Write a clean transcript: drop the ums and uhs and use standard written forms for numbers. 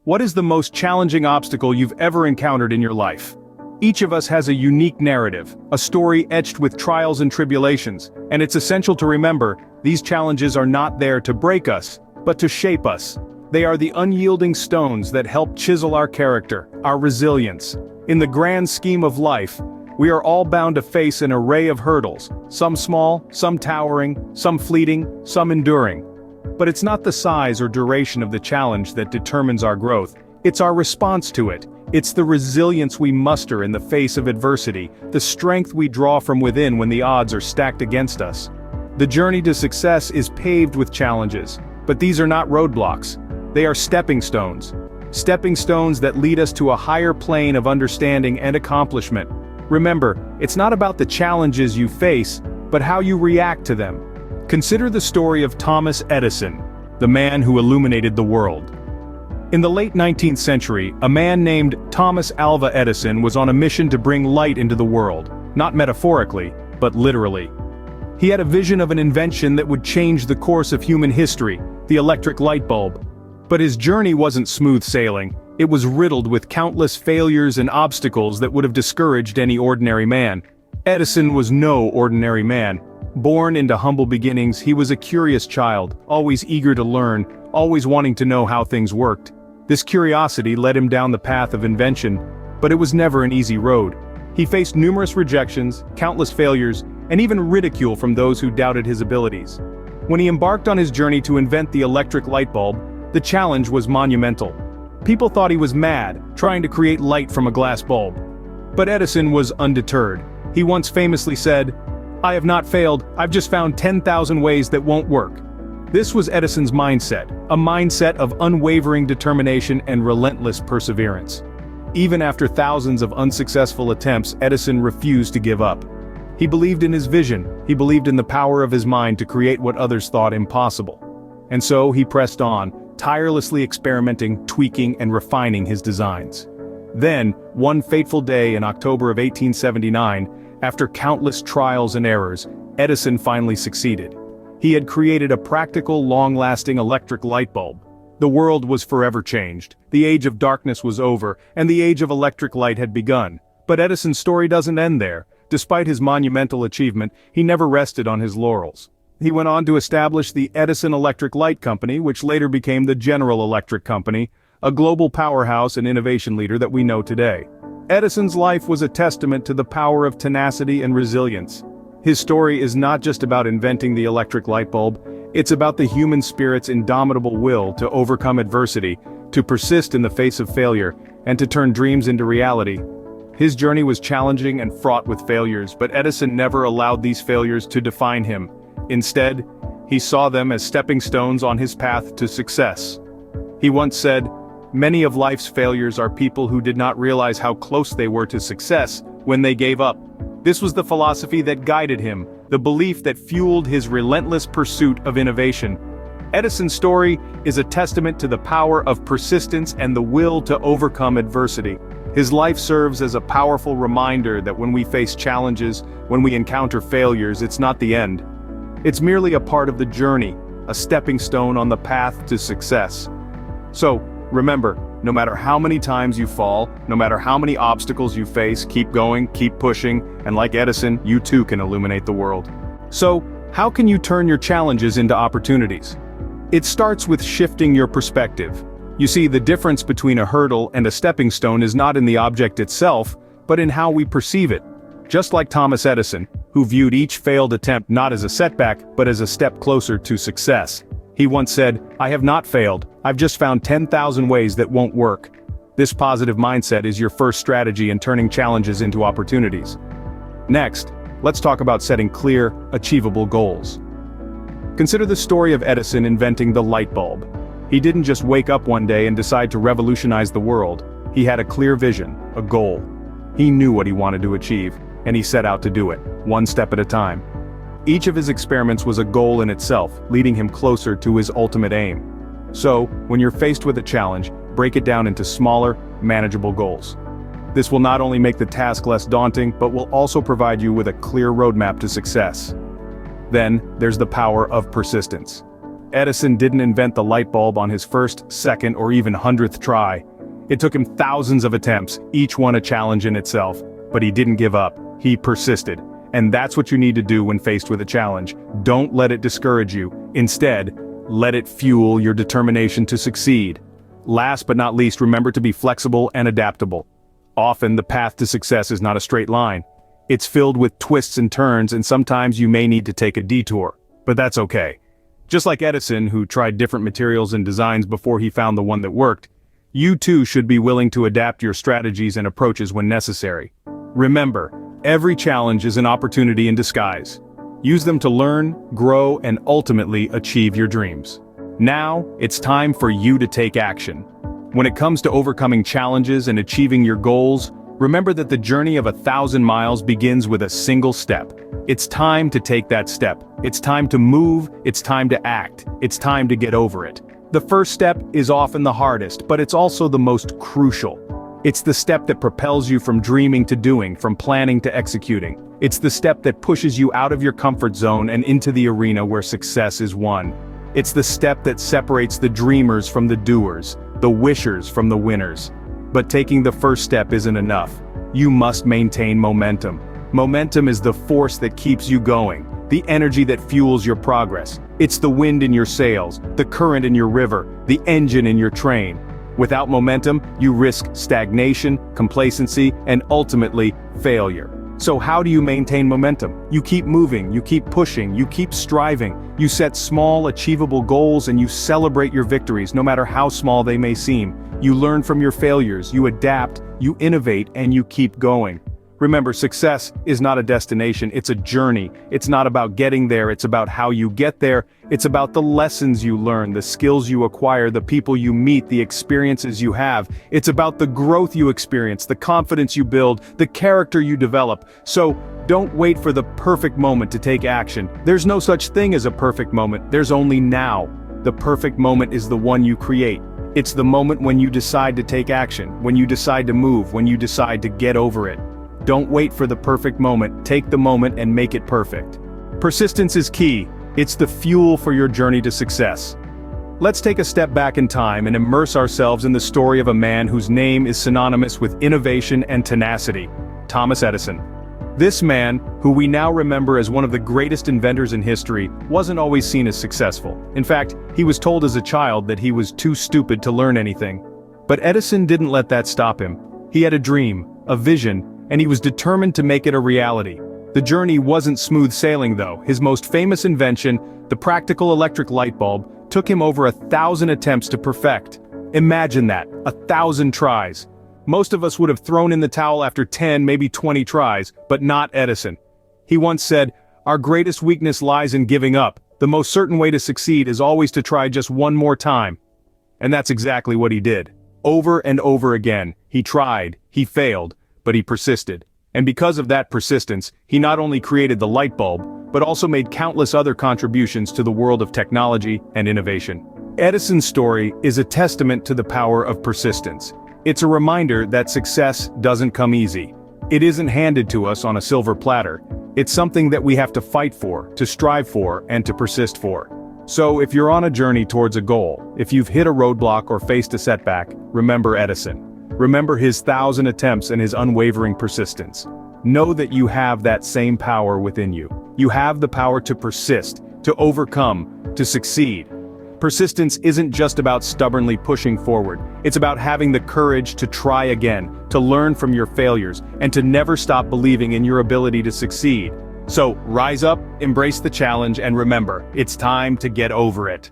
What is the most challenging obstacle you've ever encountered in your life? Each of us has a unique narrative, a story etched with trials and tribulations, and it's essential to remember, these challenges are not there to break us, but to shape us. They are the unyielding stones that help chisel our character, our resilience. In the grand scheme of life, we are all bound to face an array of hurdles, some small, some towering, some fleeting, some enduring. But it's not the size or duration of the challenge that determines our growth, it's our response to it. It's the resilience we muster in the face of adversity, the strength we draw from within when the odds are stacked against us. The journey to success is paved with challenges, but these are not roadblocks. They are stepping stones. Stepping stones that lead us to a higher plane of understanding and accomplishment. Remember, it's not about the challenges you face, but how you react to them. Consider the story of Thomas Edison, the man who illuminated the world. In the late 19th century, a man named Thomas Alva Edison was on a mission to bring light into the world, not metaphorically, but literally. He had a vision of an invention that would change the course of human history, the electric light bulb. But his journey wasn't smooth sailing, it was riddled with countless failures and obstacles that would have discouraged any ordinary man. Edison was no ordinary man. Born into humble beginnings, he was a curious child, always eager to learn, always wanting to know how things worked. This curiosity led him down the path of invention, but it was never an easy road. He faced numerous rejections, countless failures, and even ridicule from those who doubted his abilities. When he embarked on his journey to invent the electric light bulb, the challenge was monumental. People thought he was mad, trying to create light from a glass bulb. But Edison was undeterred. He once famously said, "I have not failed, I've just found 10,000 ways that won't work." This was Edison's mindset, a mindset of unwavering determination and relentless perseverance. Even after thousands of unsuccessful attempts, Edison refused to give up. He believed in his vision, he believed in the power of his mind to create what others thought impossible. And so he pressed on, tirelessly experimenting, tweaking, and refining his designs. Then, one fateful day in October of 1879, after countless trials and errors, Edison finally succeeded. He had created a practical, long-lasting electric light bulb. The world was forever changed, the age of darkness was over, and the age of electric light had begun. But Edison's story doesn't end there. Despite his monumental achievement, he never rested on his laurels. He went on to establish the Edison Electric Light Company, which later became the General Electric Company, a global powerhouse and innovation leader that we know today. Edison's life was a testament to the power of tenacity and resilience. His story is not just about inventing the electric light bulb, it's about the human spirit's indomitable will to overcome adversity, to persist in the face of failure, and to turn dreams into reality. His journey was challenging and fraught with failures, but Edison never allowed these failures to define him. Instead, he saw them as stepping stones on his path to success. He once said, "Many of life's failures are people who did not realize how close they were to success when they gave up." This was the philosophy that guided him, the belief that fueled his relentless pursuit of innovation. Edison's story is a testament to the power of persistence and the will to overcome adversity. His life serves as a powerful reminder that when we face challenges, when we encounter failures, it's not the end. It's merely a part of the journey, a stepping stone on the path to success. So, remember, no matter how many times you fall, no matter how many obstacles you face, keep going, keep pushing, and like Edison, you too can illuminate the world. So, how can you turn your challenges into opportunities? It starts with shifting your perspective. You see, the difference between a hurdle and a stepping stone is not in the object itself, but in how we perceive it. Just like Thomas Edison, who viewed each failed attempt not as a setback, but as a step closer to success. He once said, "I have not failed, I've just found 10,000 ways that won't work." This positive mindset is your first strategy in turning challenges into opportunities. Next, let's talk about setting clear, achievable goals. Consider the story of Edison inventing the light bulb. He didn't just wake up one day and decide to revolutionize the world. He had a clear vision, a goal. He knew what he wanted to achieve, and he set out to do it, one step at a time. Each of his experiments was a goal in itself, leading him closer to his ultimate aim. So, when you're faced with a challenge, break it down into smaller, manageable goals. This will not only make the task less daunting, but will also provide you with a clear roadmap to success. Then, there's the power of persistence. Edison didn't invent the light bulb on his first, second, or even 100th try. It took him thousands of attempts, each one a challenge in itself. But he didn't give up. He persisted. And that's what you need to do when faced with a challenge. Don't let it discourage you. Instead, let it fuel your determination to succeed. Last but not least, remember to be flexible and adaptable. Often, the path to success is not a straight line. It's filled with twists and turns, and sometimes you may need to take a detour. But that's okay. Just like Edison, who tried different materials and designs before he found the one that worked, you too should be willing to adapt your strategies and approaches when necessary. Remember, every challenge is an opportunity in disguise. Use them to learn, grow, and ultimately achieve your dreams. Now, it's time for you to take action. When it comes to overcoming challenges and achieving your goals, remember that the journey of 1,000 miles begins with a single step. It's time to take that step. It's time to move, it's time to act, it's time to get over it. The first step is often the hardest, but it's also the most crucial. It's the step that propels you from dreaming to doing, from planning to executing. It's the step that pushes you out of your comfort zone and into the arena where success is won. It's the step that separates the dreamers from the doers, the wishers from the winners. But taking the first step isn't enough. You must maintain momentum. Momentum is the force that keeps you going, the energy that fuels your progress. It's the wind in your sails, the current in your river, the engine in your train. Without momentum, you risk stagnation, complacency, and ultimately, failure. So how do you maintain momentum? You keep moving, you keep pushing, you keep striving. You set small, achievable goals and you celebrate your victories, no matter how small they may seem. You learn from your failures, you adapt, you innovate, and you keep going. Remember, success is not a destination, it's a journey. It's not about getting there, it's about how you get there. It's about the lessons you learn, the skills you acquire, the people you meet, the experiences you have. It's about the growth you experience, the confidence you build, the character you develop. So, don't wait for the perfect moment to take action. There's no such thing as a perfect moment, there's only now. The perfect moment is the one you create. It's the moment when you decide to take action, when you decide to move, when you decide to get over it. Don't wait for the perfect moment, take the moment and make it perfect. Persistence is key. It's the fuel for your journey to success. Let's take a step back in time and immerse ourselves in the story of a man whose name is synonymous with innovation and tenacity, Thomas Edison. This man, who we now remember as one of the greatest inventors in history, wasn't always seen as successful. In fact, he was told as a child that he was too stupid to learn anything. But Edison didn't let that stop him. He had a dream, a vision, and he was determined to make it a reality. The journey wasn't smooth sailing though. His most famous invention, the practical electric light bulb, took him over 1,000 attempts to perfect. Imagine that, 1,000 tries. Most of us would have thrown in the towel after 10, maybe 20 tries, but not Edison. He once said, "Our greatest weakness lies in giving up. The most certain way to succeed is always to try just one more time." And that's exactly what he did. Over and over again, he tried, he failed, but he persisted. And because of that persistence, he not only created the light bulb, but also made countless other contributions to the world of technology and innovation. Edison's story is a testament to the power of persistence. It's a reminder that success doesn't come easy. It isn't handed to us on a silver platter. It's something that we have to fight for, to strive for, and to persist for. So if you're on a journey towards a goal, if you've hit a roadblock or faced a setback, remember Edison. Remember his 1,000 attempts and his unwavering persistence. Know that you have that same power within you. You have the power to persist, to overcome, to succeed. Persistence isn't just about stubbornly pushing forward. It's about having the courage to try again, to learn from your failures, and to never stop believing in your ability to succeed. So, rise up, embrace the challenge, and remember, it's time to get over it.